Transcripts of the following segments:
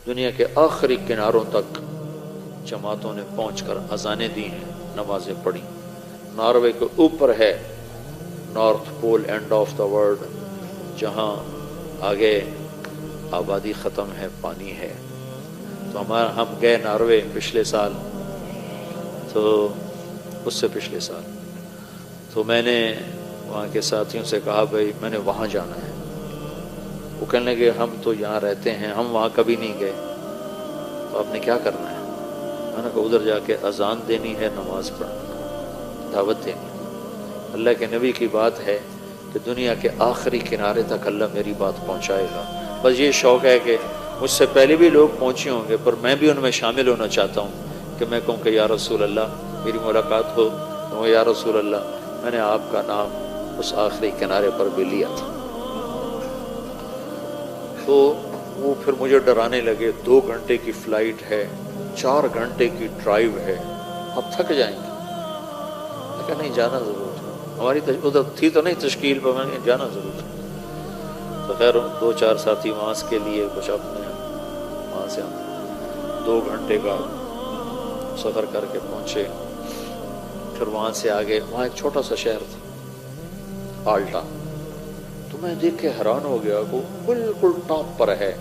دنیا کے آخری کناروں تک جماعتوں نے پہنچ کر اذانیں دی ہیں، نمازیں پڑھی۔ ناروے کے اوپر ہے north pole end of the world, جہاں آگے آبادی ختم ہے، پانی ہے۔ تو ہم گئے ناروے پچھلے سال، تو اس سے پچھلے سال، تو میں نے وہاں کے ساتھیوں سے کہا بھائی میں نے وہاں جانا ہے۔ وہ کہنے لگے ہم تو یہاں رہتے ہیں، ہم وہاں کبھی نہیں گئے، تو آپ نے کیا کرنا ہے؟ میں نے کہا ادھر جا کے اذان دینی ہے، نماز پڑھنا، دعوت دینی ہے۔ اللہ کے نبی کی بات ہے کہ دنیا کے آخری کنارے تک اللہ میری بات پہنچائے گا۔ بس یہ شوق ہے کہ مجھ سے پہلے بھی لوگ پہنچے ہوں گے، پر میں بھی ان میں شامل ہونا چاہتا ہوں کہ میں کہوں کہ یا رسول اللہ میری ملاقات ہو، تو یا رسول اللہ میں نے آپ کا نام اس آخری کنارے پر بھی لیا تھا۔ تو وہ پھر مجھے ڈرانے لگے، 2 گھنٹے کی فلائٹ ہے، 4 گھنٹے کی ڈرائیو ہے، آپ تھک جائیں گے۔ میں کہا نہیں، جانا ضرور ہے، ہماری ادھر تھی تو نہیں تشکیل پر، میں نے جانا ضرور ہے۔ تو خیر 2-4 ساتھی وہاں کے لیے کچھ اپنے، وہاں سے ہم 2 گھنٹے کا سفر کر کے پہنچے۔ پھر وہاں سے آگے، وہاں ایک چھوٹا سا شہر تھا آلٹا، تو میں دیکھ کے حیران ہو گیا، وہ بالکل ٹاپ پر ہے۔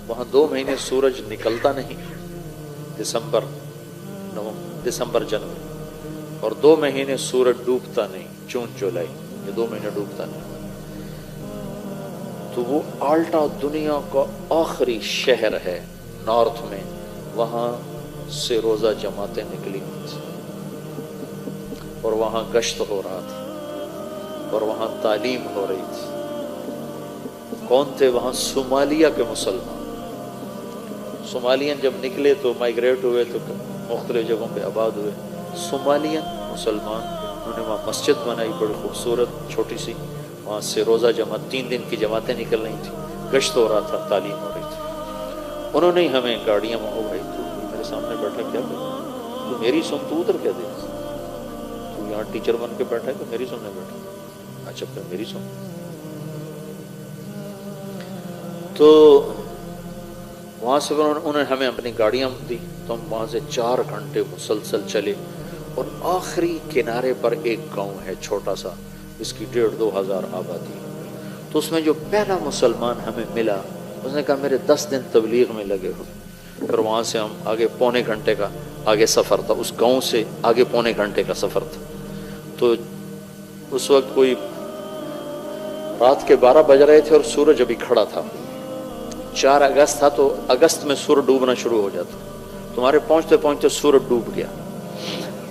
وہاں 2 مہینے سورج نکلتا نہیں، دسمبر جنوری، اور 2 مہینے سورج ڈوبتا نہیں، جون جولائی، یہ 2 مہینے ڈوبتا نہیں۔ تو وہ آلٹا دنیا کا آخری شہر ہے نارتھ میں، وہاں سے روزہ جماعتیں نکلی ہوئی تھی، اور وہاں گشت ہو رہا تھا، اور وہاں تعلیم ہو رہی تھی۔ کون تھے وہاں؟ صومالیہ کے مسلمان۔ صومالین جب نکلے تو مائیگریٹ ہوئے تو مختلف جگہوں پہ آباد ہوئے۔ صومالین مسلمان، انہوں نے وہاں مسجد بنائی بڑی خوبصورت چھوٹی سی، وہاں سے روزہ جماعت 3 دن کی جماعتیں نکل رہی تھیں، گشت ہو رہا تھا، تعلیم ہو رہی تھی۔ انہوں نے ہمیں گاڑیاں مانگو، بھائی تو میرے سامنے بیٹھا کیا تو میری سن، تو ادھر کیا دے، تو یہاں ٹیچر بن کے بیٹھا ہے کہ میری سننے بیٹھا؟ اچھا پھر میری سن۔ تو وہاں سے انہوں نے ہمیں اپنی گاڑیاں دی، تو ہم وہاں سے 4 گھنٹے مسلسل چلے، اور آخری کنارے پر ایک گاؤں ہے چھوٹا سا، اس کی 1,500-2 ہزار آبادی۔ تو اس میں جو پہلا مسلمان ہمیں ملا، اس نے کہا میرے 10 دن تبلیغ میں لگے ہو۔ پھر وہاں سے ہم آگے 1.25 گھنٹے کا آگے سفر تھا، اس گاؤں سے آگے 1.25 گھنٹے کا سفر تھا۔ تو اس وقت کوئی رات کے 12 بج رہے تھے اور سورج ابھی کھڑا تھا، 4 اگست تھا، تو اگست میں سورج ڈوبنا شروع ہو جاتا، تمہارے پہنچتے پہنچتے سورج ڈوب گیا۔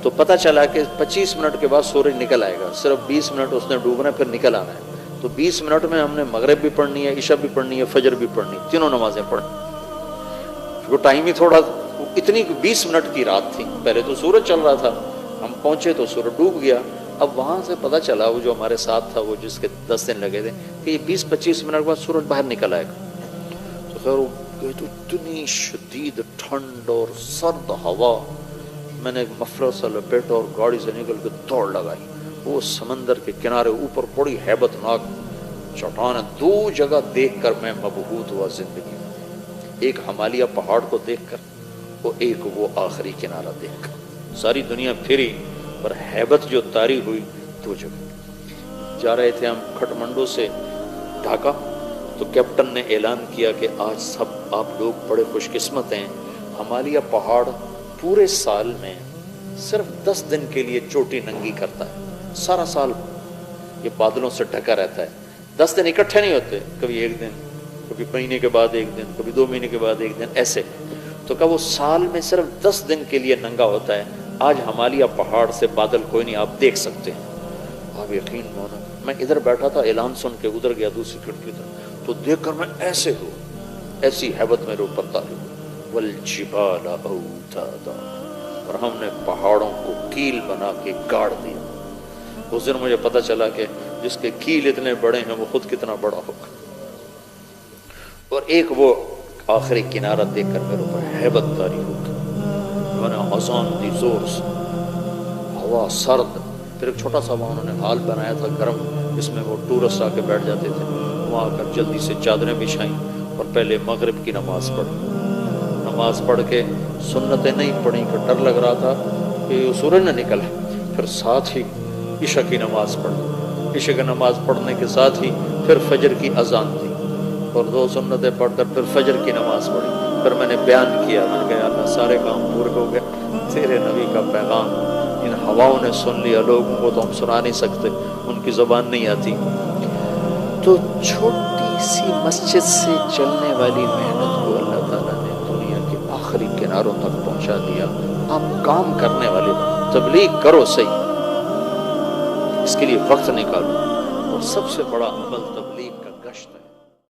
تو پتہ چلا کہ 25 منٹ کے بعد سورج نکل آئے گا، صرف 20 منٹ اس نے ڈوبنا ہے، پھر نکل آنا ہے۔ تو 20 منٹ میں ہم نے مغرب بھی پڑھنی ہے، عشاء بھی پڑھنی ہے، فجر بھی پڑھنی ہے، تینوں نمازیں پڑھنی۔ وہ ٹائم ہی تھوڑا، اتنی 20 منٹ کی رات تھی، پہلے تو سورج چل رہا تھا، ہم پہنچے تو سورج ڈوب گیا۔ اب وہاں سے پتہ چلا، وہ جو ہمارے ساتھ تھا، وہ جس کے 10 دن لگے تھے، کہ یہ 20-25 منٹ بعد سورج باہر نکل آئے گا۔ تو خیر وہ تو اتنی شدید ٹھنڈ اور سرد ہوا، میں نے مفلر سے لپیٹا اور گاڑی سے نکل کے دوڑ لگائی۔ وہ سمندر کے کنارے اوپر بڑی ہیبت ناک چٹان، 2 جگہ دیکھ کر میں مبہوت ہوا زندگی میں، ایک ہمالیہ پہاڑ کو دیکھ کر، اور ایک وہ آخری کنارہ دیکھ کر۔ ساری دنیا پھری، پر ہیبت جو طاری ہوئی 2 جگہ۔ جا رہے تھے ہم کھٹمنڈو سے ڈھاکہ، تو کیپٹن نے اعلان کیا کہ آج سب آپ لوگ بڑے خوش قسمت ہیں، ہمالیہ پہاڑ پورے سال میں صرف 10 دن کے لیے چوٹی ننگی کرتا ہے، سارا سال یہ بادلوں سے ڈھکا رہتا ہے، 10 دن اکٹھے نہیں ہوتے، کبھی 1 دن، کبھی مہینے کے بعد 1 دن، کبھی 2 مہینے کے بعد 1 دن، ایسے۔ تو کہا وہ سال میں صرف 10 دن کے لیے ننگا ہوتا ہے، آج ہمالیہ پہاڑ سے بادل کوئی نہیں، آپ دیکھ سکتے ہیں۔ آپ یقین مانو، میں ادھر بیٹھا تھا، اعلان سن کے ادھر گیا دوسری کھڑکی طرف، تو دیکھ کر میں ایسے ہوں، ایسی ہیبت میرے اوپر طاری ہوئی۔ والجبال اوتادا، اور ہم نے پہاڑوں کو کیل بنا کے گاڑ دیا۔ اس دن مجھے پتہ چلا کہ جس کے کیل اتنے بڑے ہیں وہ خود کتنا بڑا ہوگا۔ اور ایک وہ آخری کنارہ دیکھ کر میرے اوپر ہیبت طاری ہو گئی، میں نے اذان دی زور سے، ہوا سرد، پھر ایک چھوٹا سا وہاں انہوں نے ہال بنایا تھا گرم، جس میں وہ ٹورسٹ آ کے بیٹھ جاتے تھے، وہاں آ کر جلدی سے چادریں بچھائیں اور پہلے مغرب کی نماز پڑھی۔ نماز پڑھ کے سنتیں نہیں پڑھی کہ ڈر لگ رہا تھا کہ سورج نہ نکلے، پھر ساتھ ہی عشاء کی نماز پڑھ، عشاء کی نماز پڑھنے کے ساتھ ہی پھر فجر کی اذان تھی اور 2 سنتیں پڑھ کر پھر فجر کی نماز پڑھی۔ پھر میں نے بیان کیا، میں نے کہا اللہ سارے کام پورے ہو گئے، تیرے نبی کا پیغام ان ہواؤں نے سن لیا، لوگوں کو تو ہم سنا نہیں سکتے، ان کی زبان نہیں آتی۔ تو چھوٹی سی مسجد سے چلنے والی محنت کو اللہ تعالیٰ نے دنیا کے آخری کناروں تک پہنچا دیا۔ آپ کام کرنے والے تبلیغ کرو صحیح، اس کے لیے وقت نکالو، اور سب سے بڑا عمل تبلیغ کا گشت ہے۔